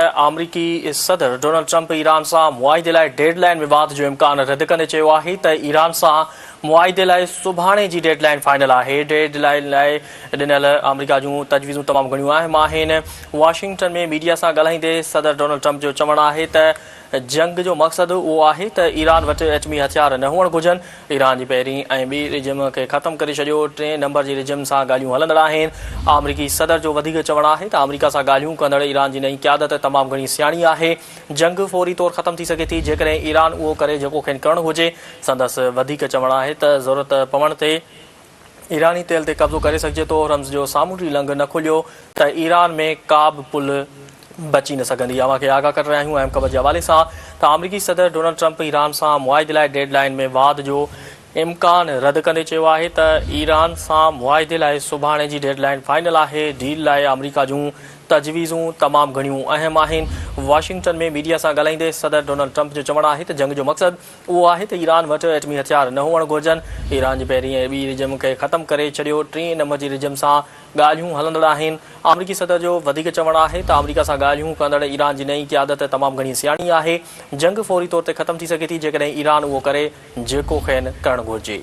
अमरीकी सदर Donald Trump Iran सां मुआहिदे लाइ डेडलाइन विवाद जो इम्कान रद्द कंदे चयो आहे त ईरान सां मुआहिदे लाइ सुभाणे जी डेडलाइन फाइनल आहे। डेडलाइन लाइ ॾिनल अमरीका जूं तजवीज़ूं तमामु घणियूं अहम आहिनि। वॉशिंगटन में मीडिया सां ॻाल्हाईंदे सदर डोनाल्ड ट्रंप जो चवणु आहे त जंग जो मक़सदु उहो आहे त ईरान वटि एटमी हथियार न हुअणु घुरिजनि। ईरान जी पहिरीं ऐं ॿी रिजिम खे ख़तमु करे छॾियो। 3 नंबर जी रिजिम सां ॻाल्हियूं हलंदड़ आहिनि। अमरीकी सदर जो वधीक चवणु आहे त अमरीका सां ॻाल्हियूं कंदड़ ईरान जी नई क़यादत तमामु घणी सियाणी आहे। जंग फौरी तौरु ख़तमु थी सघे थी जेकॾहिं ईरान उहो करे जेको खेनि करणु घुरिजे। संदसि वधीक चवणु आहे त ज़रूरत पवण ते ईरानी तेल ते कब्ज़ो करे सघिजे थो। रम्ज़ जो सामूंडी लंघ न खुलियो त ईरान में का बि पुल बची न सघंदी। अव्हां खे आगाह करे रहिया आहियूं अहम ख़बर जे हवाले सां त अमरीकी सदर डोनाल्ड ट्रंप ईरान सां मुआहिदे लाइ डेडलाइन में वाद जो इम्कान रद्द कंदे चयो आहे त ईरान सां मुआहिदे लाइ सुभाणे जी डेडलाइन फाइनल आहे। डील लाइ अमरीका जूं तजवीज़ूं तमामु घणियूं अहम आहिनि। वॉशिंगटन में मीडिया सां ॻाल्हाईंदे सदर डोनाल्ड ट्रंप जो चवणु आहे त जंग जो मक़सदु उहो आहे त ईरान वटि एटमी हथियार न हुअणु घुरिजनि। ईरान जी पहिरीं ऐं ॿी रिजिम खे ख़तमु करे छॾियो। 3 नंबर जी रिजिम सां ॻाल्हियूं हलंदड़ आहिनि। अमरीकी सदर जो वधीक चवणु आहे त अमरीका सां ॻाल्हियूं कंदड़ ईरान जी नई क़यादत तमामु घणी सियाणी आहे। जंग फौरी तौर ते ख़तमु थी सघे थी जेकॾहिं ईरान उहो करे जेको खेनि करणु घुरिजे।